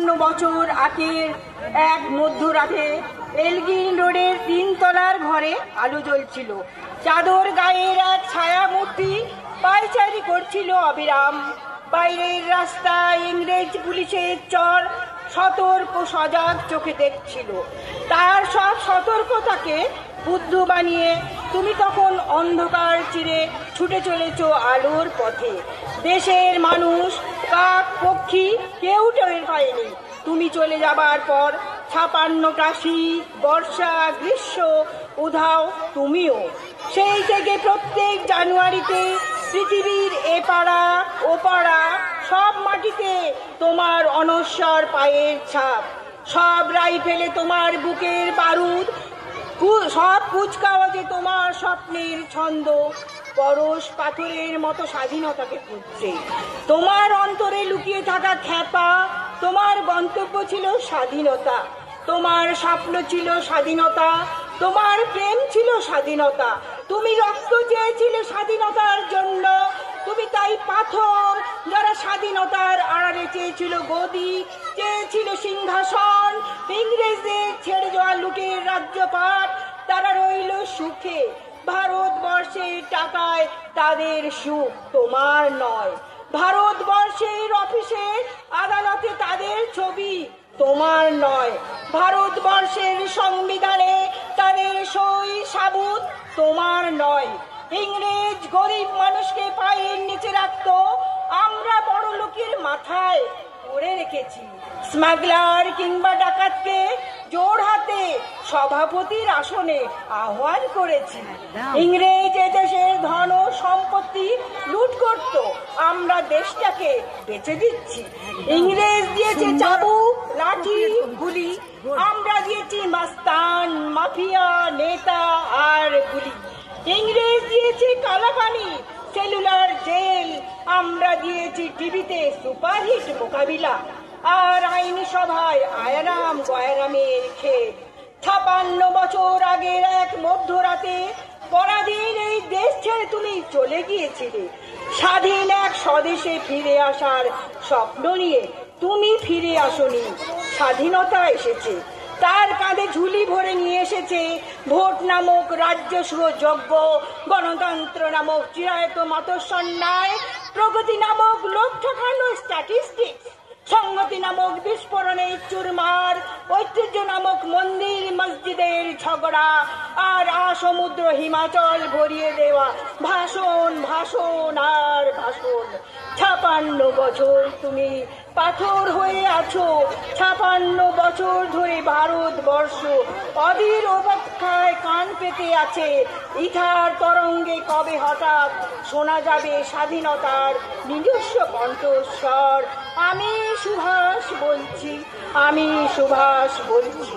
বছর আগের এক মধ্যরাতে এলগিন রোডের 3 তলার ঘরে আলো জ্বলছিল। চাদর গায়ের এক ছায়া মূর্তি পায়চারি করছিল অবিরাম। বাইরের রাস্তায় ইংরেজ পুলিশের চর সতর্ক সজাগ চোখে দেখছিল। তার সব সতর্কতাকে বুদ্ধ বানিয়ে তুমি তখন অন্ধকার চিরে ছুটে চলেছ আলোর পথে। দেশের মানুষ, কাক পক্ষী কেউ টের পায়নি তুমি চলে যাবার পর। 56টা শীত, বর্ষা, গ্রীষ্ম, উধাও তুমিও। সেই থেকে প্রত্যেক জানুয়ারিতে পৃথিবীর এপাড়া ওপাড়া সব মাটিতে তোমার অনশ্বর পায়ের ছাপ। সব রাইফেলে তোমার বুকের বারুদ, সব কুচকাওয়াজে তোমার স্বপ্নের ছন্দ পরশ পাথরের মতো স্বাধীনতাকে খুঁজছে। তোমার অন্তরে লুকিয়ে থাকা খ্যাপা, তোমার গন্তব্য ছিল স্বাধীনতা, তোমার স্বপ্ন ছিল স্বাধীনতা, তোমার প্রেম ছিল স্বাধীনতা। তুমি রক্ত চেয়েছিলে স্বাধীনতার জন্য, তুমি তাই পাথর যারা স্বাধীনতার আড়ালে চেয়েছিল গদি, চেয়েছিল সিংহাসন। ইংরেজদের ছেড়ে যাওয়া লুটের রাজ্যপাট তারা রইল সুখে। ভারতবর্ষের টাকায় তাদের সুখ, তোমার নয়। ভারতবর্ষের অফিসে আদালতে তাদের ছবি, তোমার নয়। ভারতবর্ষের সংবিধানে তাদের সই সাবুত, তোমার নয়। ইংরেজ গরিব মানুষকে পায়ের নিচে রাখতো, আমরা বড় লোকের মাথায় করে রেখেছি। স্মাগলার কিংবা ডাকাতকে জোর হাতে সভাপতির আসনে আহ্বান করেছি। ইংরেজ দেশের ধন ও সম্পত্তি লুট করত, আমরা দেশটাকে বেঁচে দিচ্ছি। ইংরেজ দিয়েছে চাবুক, লাঠি, গুলি, আমরা দিয়েছি মাস্তান, মাফিয়া, নেতা আর গুলি। ইংরেজ দিয়েছে কালাপানি, সেলুলার জেল, আমরা দিয়েছি টিভিতে সুপারহিট মোকাবিলা আর আইনি সভায় আয়ারাম গয়ারামের খেল। 56 বছর আগের এক মধ্যরাতে পরাধীন এই দেশ ছেড়ে তুমি চলে গিয়েছিলে। স্বাধীন এক স্বদেশে ফিরে আসার স্বপ্ন নিয়ে তুমি ফিরে আসনি, স্বাধীনতা এসেছে। তার কাঁধে ঝুলি ভরে নিয়ে এসেছে ভোট নামক রাজ্যসূহ যজ্ঞ, গণতন্ত্র নামক চিরায়ত মতসন্ন্যায়, প্রগতি নামক লোক ঠকানো স্ট্যাটিস্টিক্স, সংগতি নামক বিস্ফোরণের চুরমার, ঐতিহ্য নামক মন্দির মসজিদের ঝগড়া, আর সমুদ্র হিমাচল ভরিয়ে দেওয়া ভাষণ, ভাষণ আর ভাষণ। 56 বছর তুমি পাথর হয়ে আছো। 56 বছর ধরে ভারতবর্ষ অধীর অপেক্ষায় কান পেতে আছে। ইথার তরঙ্গে কবে হঠাৎ শোনা যাবে স্বাধীনতার নিজস্ব কণ্ঠস্বর। আমি সুভাষ বলছি, আমি সুভাষ বলছি।